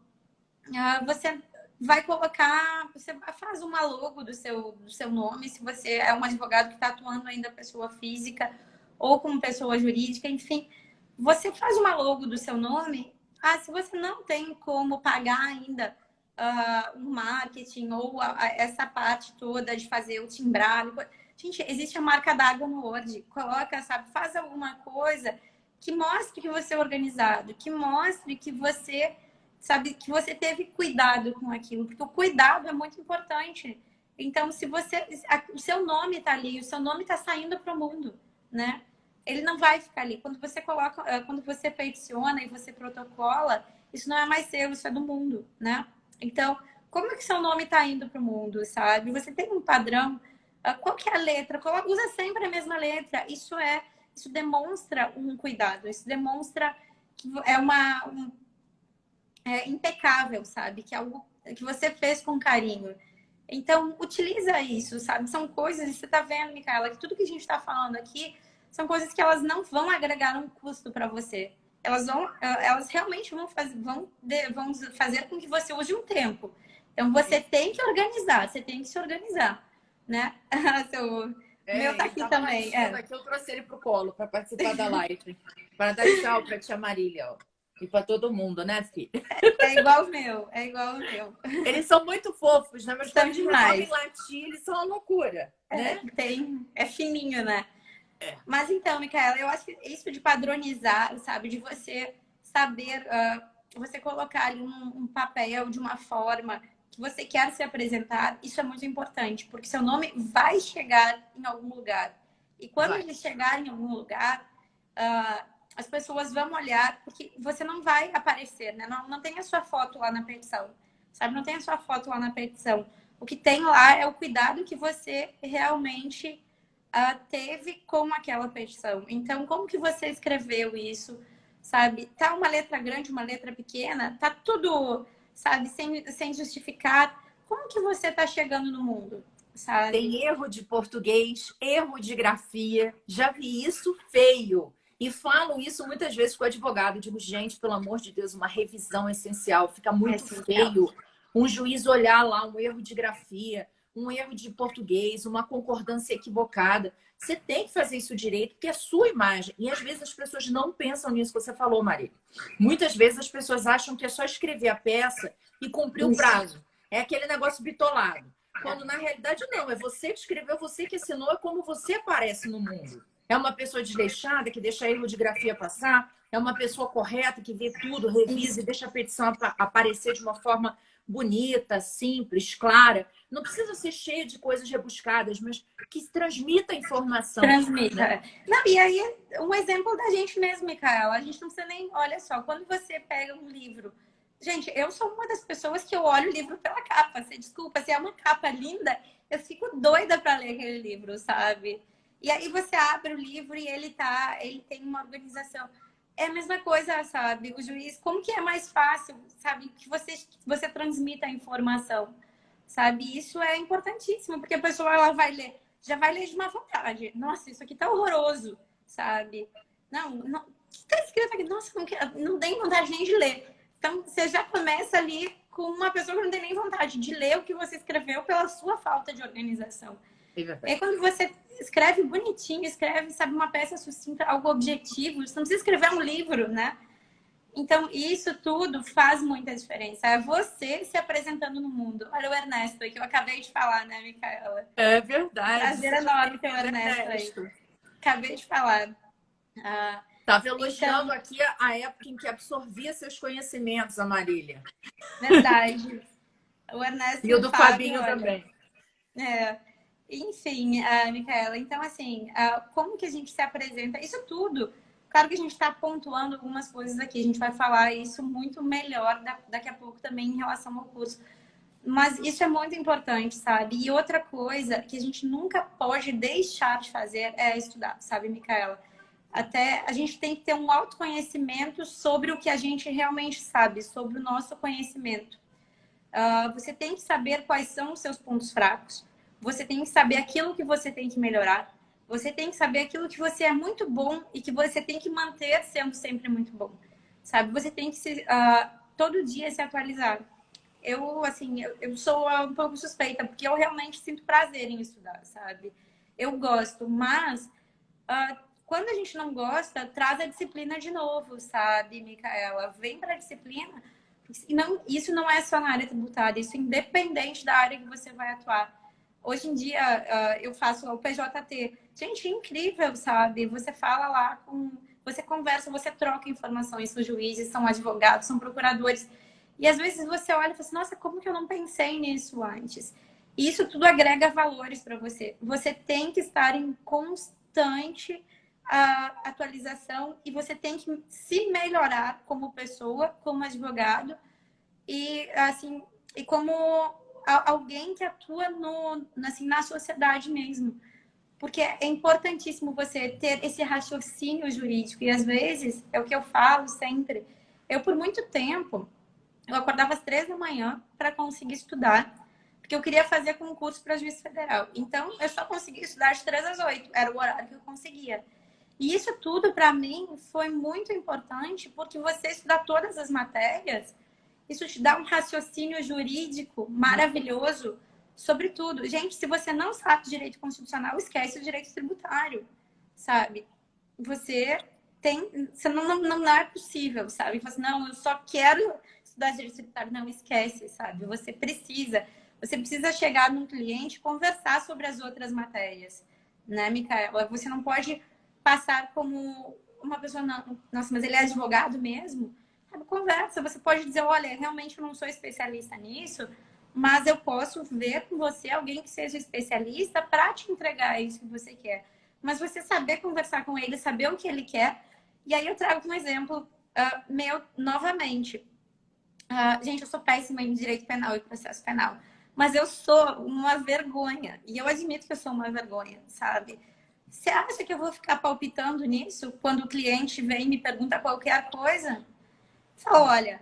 você vai colocar, você faz uma logo do seu nome, se você é um advogado que está atuando ainda pessoa física, ou como pessoa jurídica, enfim. Você faz uma logo do seu nome, se você não tem como pagar ainda um marketing ou essa parte toda de fazer o timbrado. Gente, existe a marca d'água no Word. Coloca, sabe, faz alguma coisa que mostre que você é organizado, que mostre que você, sabe, que você teve cuidado com aquilo, porque o cuidado é muito importante. Então, se você, o seu nome está ali, o seu nome está saindo para o mundo, né? Ele não vai ficar ali. Quando você coloca, quando você peticiona e você protocola, isso não é mais seu, isso é do mundo, né? Então, como é que seu nome está indo para o mundo, sabe? Você tem um padrão. Qual que é a letra? Usa sempre a mesma letra. Isso demonstra um cuidado. Isso demonstra que é impecável, sabe? Que é algo que você fez com carinho. Então, utiliza isso, sabe? São coisas, você está vendo, Micaela, que tudo que a gente está falando aqui são coisas que elas não vão agregar um custo para você. Elas realmente vão fazer com que você use um tempo. Então, você tem que organizar, você tem que se organizar, né? Meu tá aqui também. Aqui eu trouxe ele pro colo para participar da live. Para dar tchau para tia Marília, ó. E para todo mundo, né, filha? É igual o meu, é igual o meu. Eles são muito fofos, né? Mas quando eles demais. resolvem latir, eles são uma loucura, né? É fininho, né? Mas então, Micaela, eu acho que isso de padronizar, sabe? De você saber, você colocar ali um papel de uma forma que você quer se apresentar, isso é muito importante, porque seu nome vai chegar em algum lugar. E quando ele chegar em algum lugar, as pessoas vão olhar, porque você não vai aparecer, né? Não tem a sua foto lá na petição, sabe? Não tem a sua foto lá na petição. O que tem lá é o cuidado que você realmente teve com aquela petição. Então, como que você escreveu isso, sabe? Tá uma letra grande, uma letra pequena, tá tudo, sabe, sem justificar. Como que você tá chegando no mundo, sabe? Tem erro de português, erro de grafia. Já vi isso feio. E falo isso muitas vezes com o advogado. Digo, gente, pelo amor de Deus, uma revisão essencial. Fica muito feio um juiz olhar lá um erro de grafia, um erro de português, uma concordância equivocada. Você tem que fazer isso direito, porque é sua imagem. E às vezes as pessoas não pensam nisso que você falou, Maria. Muitas vezes as pessoas acham que é só escrever a peça e cumprir o prazo. É aquele negócio bitolado. Quando na realidade não, é você que escreveu, você que assinou, é como você aparece no mundo. É uma pessoa desleixada que deixa erro de grafia passar, é uma pessoa correta que vê tudo, revisa e deixa a petição aparecer de uma forma bonita, simples, clara. Não precisa ser cheia de coisas rebuscadas, mas que transmita a informação. Transmita. Né? Não, e aí, um exemplo da gente mesmo, Micaela. A gente não precisa nem... Olha só, quando você pega um livro... Gente, eu sou uma das pessoas que eu olho o livro pela capa. Você desculpa, se é uma capa linda, eu fico doida para ler aquele livro, sabe? E aí você abre o livro e ele tem uma organização. É a mesma coisa, sabe? O juiz, como que é mais fácil, sabe? Que você transmita a informação, sabe? Isso é importantíssimo, porque a pessoa ela vai ler, já vai ler de má vontade. Nossa, isso aqui tá horroroso, sabe? Não, tá escrito aqui, nossa, não tem vontade nem de ler. Então, você já começa ali com uma pessoa que não tem nem vontade de ler o que você escreveu pela sua falta de organização. É quando você escreve bonitinho, escreve, sabe, uma peça sucinta, algo objetivo. Você não precisa escrever um livro, né? Então, isso tudo faz muita diferença. É você se apresentando no mundo. Olha o Ernesto aí, que eu acabei de falar, né, Micaela? É verdade. Prazer enorme ter o Ernesto aí. Acabei de falar. Estava elogiando aqui a época em que absorvia seus conhecimentos, a Marília. Verdade. O Ernesto e o do Fabinho também. Enfim, Micaela, então assim, como que a gente se apresenta? Isso tudo, claro que a gente está pontuando algumas coisas aqui, a gente vai falar isso muito melhor daqui a pouco também em relação ao curso. Mas isso é muito importante, sabe? E outra coisa que a gente nunca pode deixar de fazer é estudar, sabe, Micaela? Até a gente tem que ter um autoconhecimento sobre o que a gente realmente sabe, sobre o nosso conhecimento. Você tem que saber quais são os seus pontos fracos. Você tem que saber aquilo que você tem que melhorar. Você tem que saber aquilo que você é muito bom e que você tem que manter sendo sempre muito bom. Sabe? Você tem que todo dia se atualizar. Eu sou um pouco suspeita, porque eu realmente sinto prazer em estudar, sabe? Eu gosto, mas quando a gente não gosta, traz a disciplina de novo, sabe, Micaela? Vem para a disciplina. E não, isso não é só na área tributária, isso é independente da área que você vai atuar. Hoje em dia, eu faço o PJT. Gente, é incrível, sabe? Você fala lá com... Você conversa, você troca informações. São juízes, são advogados, são procuradores. E às vezes você olha e fala assim, nossa, como que eu não pensei nisso antes? E isso tudo agrega valores para você. Você tem que estar em constante atualização e você tem que se melhorar como pessoa, como advogado e assim e como alguém que atua assim, na sociedade mesmo. Porque é importantíssimo você ter esse raciocínio jurídico. E às vezes, é o que eu falo sempre, eu por muito tempo, eu acordava às 3 da manhã para conseguir estudar, porque eu queria fazer concurso para juiz federal. Então, eu só conseguia estudar de 3 às 8, era o horário que eu conseguia. E isso tudo, para mim, foi muito importante, porque você estudar todas as matérias, isso te dá um raciocínio jurídico maravilhoso sobre tudo. Gente, se você não sabe direito constitucional, esquece o direito tributário, sabe? Você tem... Não é possível, sabe? Você, não, eu só quero estudar direito tributário. Não, esquece, sabe? Você precisa chegar num cliente e conversar sobre as outras matérias, né, Micaela? Você não pode passar como uma pessoa, não, nossa, mas ele é advogado mesmo? Sabe, conversa, você pode dizer, olha, realmente eu não sou especialista nisso, mas eu posso ver com você alguém que seja especialista para te entregar isso que você quer. Mas você saber conversar com ele, saber o que ele quer. E aí eu trago um exemplo meu novamente. Gente, eu sou péssima em direito penal e processo penal. Mas eu sou uma vergonha. E eu admito que eu sou uma vergonha, sabe? Você acha que eu vou ficar palpitando nisso quando o cliente vem e me pergunta qualquer coisa? Fala, olha,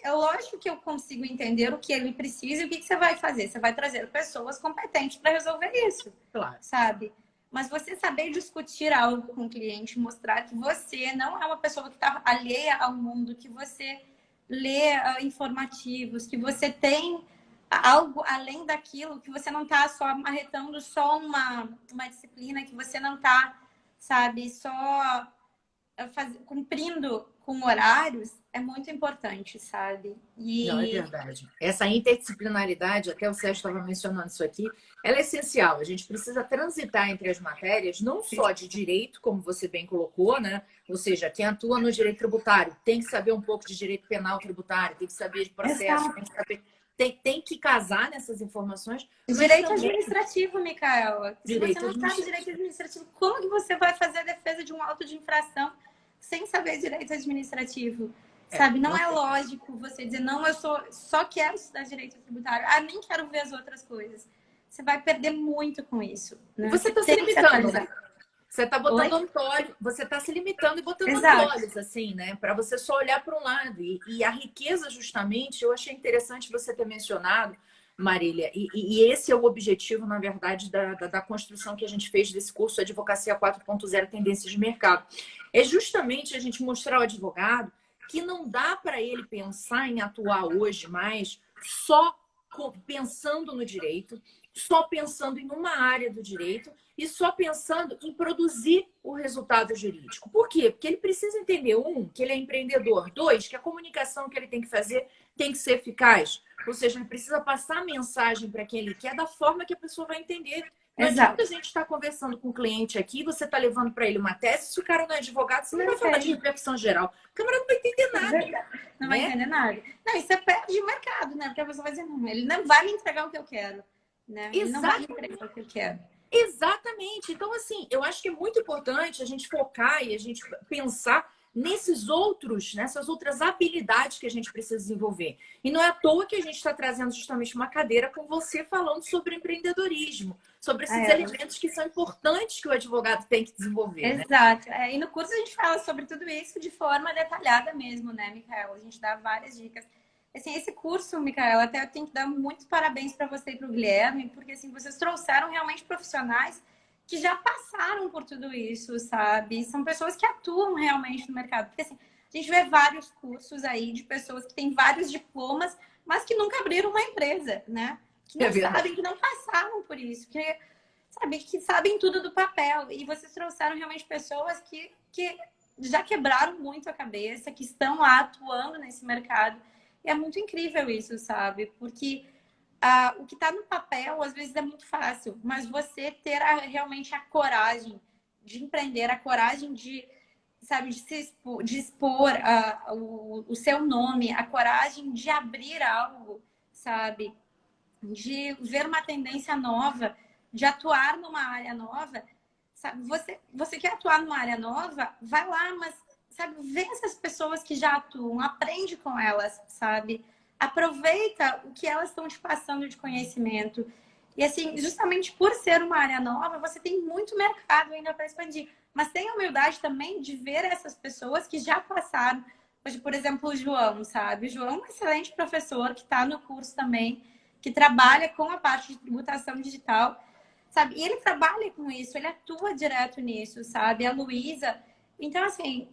é lógico que eu consigo entender o que ele precisa e o que você vai fazer. Você vai trazer pessoas competentes para resolver isso, Claro. sabe? Mas você saber discutir algo com o cliente, mostrar que você não é uma pessoa que está alheia ao mundo, que você lê informativos, que você tem algo além daquilo, que você não está só marretando só uma disciplina, que você não está, sabe, só cumprindo com horários, é muito importante, sabe? Não, é verdade. Essa interdisciplinaridade, até o Sérgio estava mencionando isso aqui, ela é essencial. A gente precisa transitar entre as matérias, não só de direito, como você bem colocou, né? Ou seja, quem atua no direito tributário tem que saber um pouco de direito penal tributário, tem que saber de processo, Exato. tem que saber, tem que casar nessas informações. Direito também... administrativo, Micaela. Se você não sabe direito administrativo, como que você vai fazer a defesa de um auto de infração sem saber direito administrativo? Sabe? Não é lógico você dizer, não, eu só quero estudar direito tributário. Nem quero ver as outras coisas. Você vai perder muito com isso. Né? Você está se limitando, né? Você está botando antolhos, você está se limitando e botando antolhos, assim, né? Para você só olhar para um lado. E a riqueza, justamente, eu achei interessante você ter mencionado, Marília, e esse é o objetivo, na verdade, da construção que a gente fez desse curso Advocacia 4.0 Tendências de Mercado. É justamente a gente mostrar ao advogado que não dá para ele pensar em atuar hoje mais só pensando no direito, só pensando em uma área do direito e só pensando em produzir o resultado jurídico. Por quê? Porque ele precisa entender, que ele é empreendedor, dois, que a comunicação que ele tem que fazer tem que ser eficaz. Ou seja, ele precisa passar a mensagem para quem ele quer da forma que a pessoa vai entender. Não adianta a gente estar conversando com o cliente aqui, você está levando para ele uma tese, se o cara não é advogado, você não vai falar de repercussão geral. O camarada não vai entender nada. Não vai entender nada. Não, isso é perde o mercado, né? Porque a pessoa vai dizer, não, ele não vai me entregar o que eu quero. Né? Ele não vai me entregar o que eu quero. Exatamente. Então, assim, eu acho que é muito importante a gente focar e a gente pensar nessas outras habilidades que a gente precisa desenvolver. E não é à toa que a gente está trazendo justamente uma cadeira com você falando sobre empreendedorismo, sobre esses elementos que são importantes que o advogado tem que desenvolver. Exato. Né? E no curso a gente fala sobre tudo isso de forma detalhada mesmo, né, Micaela? A gente dá várias dicas. Assim, esse curso, Micaela, até eu tenho que dar muitos parabéns para você e para o Guilherme, porque assim, vocês trouxeram realmente profissionais que já passaram por tudo isso, sabe? São pessoas que atuam realmente no mercado. Porque assim, a gente vê vários cursos aí de pessoas que têm vários diplomas, mas que nunca abriram uma empresa, né? Que não sabem, que não passaram por isso. Que sabe, que sabem tudo do papel. E vocês trouxeram realmente pessoas que já quebraram muito a cabeça, que estão lá atuando nesse mercado. E é muito incrível isso, sabe? Porque o que está no papel, às vezes, é muito fácil, mas você ter realmente a coragem de empreender, a coragem de, sabe, de expor o seu nome, a coragem de abrir algo, sabe? De ver uma tendência nova, de atuar numa área nova, sabe? Você quer atuar numa área nova? Vai lá, mas, sabe, vê essas pessoas que já atuam, aprende com elas, sabe? Aproveita o que elas estão te passando de conhecimento. E assim, justamente por ser uma área nova, você tem muito mercado ainda para expandir. Mas tenha humildade também de ver essas pessoas que já passaram. Hoje, por exemplo, o João, sabe? O João é um excelente professor que está no curso também, que trabalha com a parte de tributação digital, sabe? E ele trabalha com isso, ele atua direto nisso, sabe? A Luísa. Então, assim,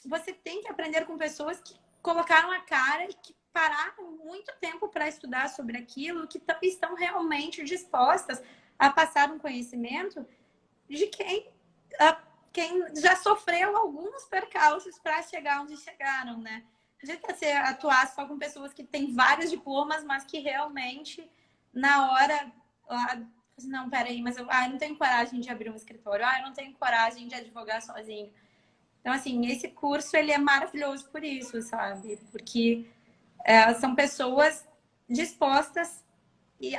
você tem que aprender com pessoas que colocaram a cara e que pararam muito tempo para estudar sobre aquilo, que estão realmente dispostas a passar um conhecimento de quem já sofreu alguns percalços para chegar onde chegaram, né? Não adianta você atuar só com pessoas que têm vários diplomas, mas que realmente, na hora, não, peraí, mas eu não tenho coragem de abrir um escritório, eu não tenho coragem de advogar sozinho. Então, assim, esse curso, ele é maravilhoso por isso, sabe? Porque são pessoas dispostas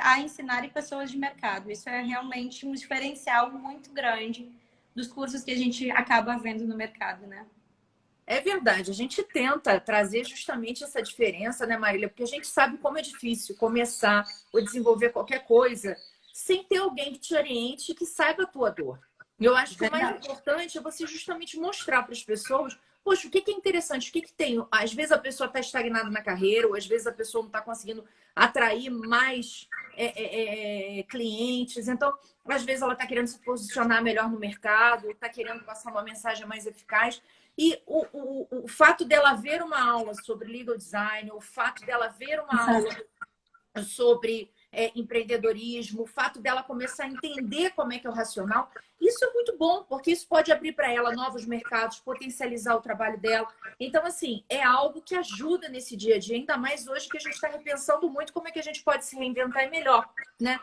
a ensinarem pessoas de mercado. Isso é realmente um diferencial muito grande dos cursos que a gente acaba vendo no mercado, né? É verdade, a gente tenta trazer justamente essa diferença, né, Marília? Porque a gente sabe como é difícil começar ou desenvolver qualquer coisa sem ter alguém que te oriente e que saiba a tua dor. E eu acho que o mais importante é você justamente mostrar para as pessoas, poxa, o que é interessante, o que tem? Às vezes a pessoa está estagnada na carreira, ou às vezes a pessoa não está conseguindo atrair mais clientes. Então, às vezes ela está querendo se posicionar melhor no mercado, está querendo passar uma mensagem mais eficaz. E o fato dela ver uma aula sobre legal design, o fato dela ver uma aula sobre empreendedorismo, o fato dela começar a entender como é que é o racional, isso é muito bom, porque isso pode abrir para ela novos mercados, potencializar o trabalho dela. Então, assim, é algo que ajuda nesse dia a dia, ainda mais hoje que a gente está repensando muito como é que a gente pode se reinventar melhor, né?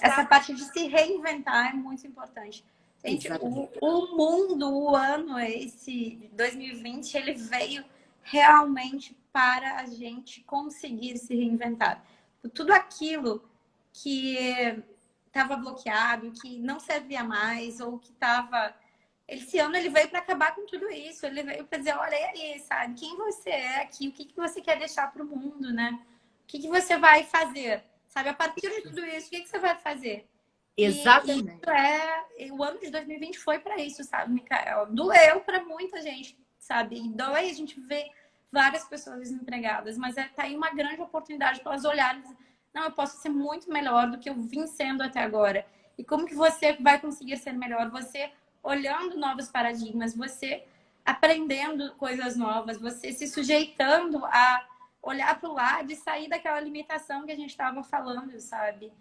Essa parte de se reinventar é muito importante. Gente, o mundo, o ano, esse 2020, ele veio realmente para a gente conseguir se reinventar. Tudo aquilo que estava bloqueado, que não servia mais, ou que estava. Esse ano ele veio para acabar com tudo isso. Ele veio para dizer: olha aí, sabe, quem você é aqui, o que você quer deixar para o mundo, né? O que você vai fazer? Sabe, a partir de tudo isso, o que você vai fazer? Exatamente. E o ano de 2020 foi para isso, sabe, Micael? Doeu para muita gente, sabe? E dói a gente ver várias pessoas desempregadas, mas tá aí uma grande oportunidade para elas olharem e dizer, não, eu posso ser muito melhor do que eu vim sendo até agora. E como que você vai conseguir ser melhor? Você olhando novos paradigmas, você aprendendo coisas novas, você se sujeitando a olhar para o lado e sair daquela limitação que a gente estava falando, sabe?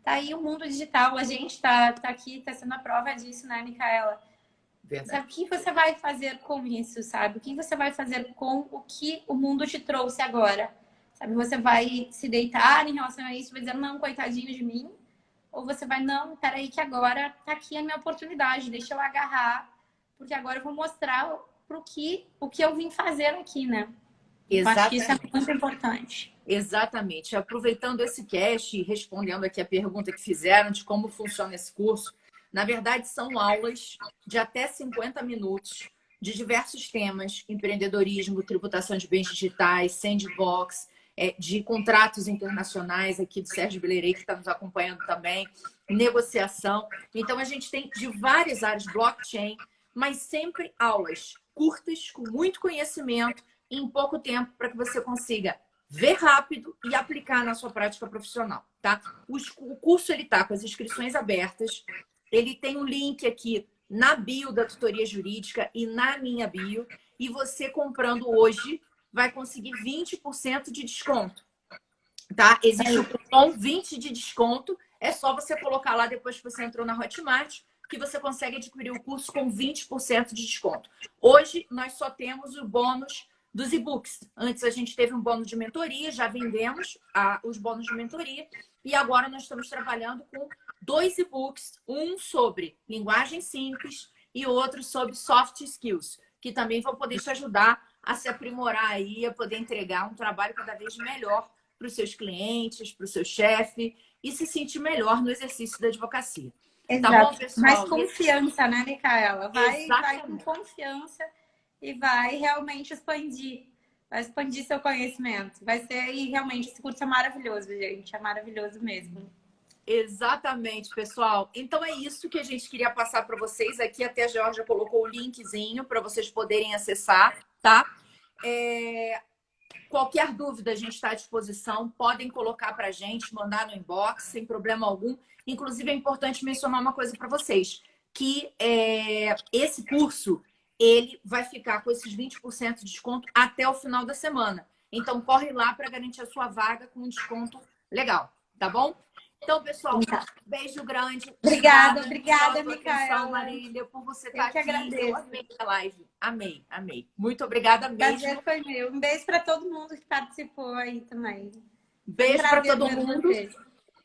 Tá aí o mundo digital, a gente tá aqui, tá sendo a prova disso, né, Micaela? Verdade. Sabe, o que você vai fazer com isso, sabe? O que você vai fazer com o que o mundo te trouxe agora? Sabe, você vai se deitar em relação a isso, vai dizer, não, coitadinho de mim? Ou você vai, não, peraí que agora tá aqui a minha oportunidade, deixa eu agarrar, porque agora eu vou mostrar o que eu vim fazer aqui, né? Eu acho que isso é muito importante. Exatamente. Aproveitando esse cast e respondendo aqui a pergunta que fizeram de como funciona esse curso, na verdade são aulas de até 50 minutos de diversos temas, empreendedorismo, tributação de bens digitais, sandbox, de contratos internacionais, aqui do Sérgio Belerei, que está nos acompanhando também, negociação. Então, a gente tem de várias áreas, blockchain, mas sempre aulas curtas, com muito conhecimento, em pouco tempo, para que você consiga ver rápido e aplicar na sua prática profissional, tá? O curso, ele tá com as inscrições abertas, ele tem um link aqui na bio da tutoria jurídica e na minha bio, e você comprando hoje vai conseguir 20% de desconto, tá? Existe o cupom 20 de desconto, É só você colocar lá depois que você entrou na Hotmart que você consegue adquirir o curso com 20% de desconto. Hoje, nós só temos o bônus dos e-books. Antes a gente teve um bônus de mentoria, já vendemos os bônus de mentoria e agora nós estamos trabalhando com 2 e-books, um sobre linguagem simples e outro sobre soft skills, que também vão poder te ajudar a se aprimorar aí, a poder entregar um trabalho cada vez melhor para os seus clientes, para o seu chefe e se sentir melhor no exercício da advocacia. Tá bom, Exato. pessoal? Mais confiança, né, Micaela? Vai com Exatamente. confiança e vai realmente expandir. Vai expandir seu conhecimento. Vai ser, e realmente, esse curso é maravilhoso, gente. É maravilhoso mesmo. Exatamente, pessoal. Então é isso que a gente queria passar para vocês aqui. Até a Georgia colocou o linkzinho para vocês poderem acessar, tá? Qualquer dúvida, a gente está à disposição. Podem colocar para a gente, mandar no inbox, sem problema algum. Inclusive, é importante mencionar uma coisa para vocês, que esse curso, ele vai ficar com esses 20% de desconto até o final da semana. Então, corre lá para garantir a sua vaga com um desconto legal, tá bom? Então, pessoal, beijo grande. Obrigada, pela tua Micaela. atenção, Marília, por você estar que aqui. agradeço. Eu amei a live. Amei, amei. Muito obrigada O mesmo. prazer foi meu. Um beijo para todo mundo que participou aí também. Beijo para todo mundo. Vocês.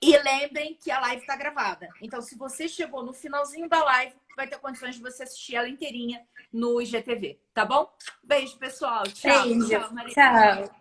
E lembrem que a live está gravada. Então, se você chegou no finalzinho da live, vai ter condições de você assistir ela inteirinha no IGTV, tá bom? Beijo, pessoal. Tchau. Beijo. Tchau, Marília. Tchau.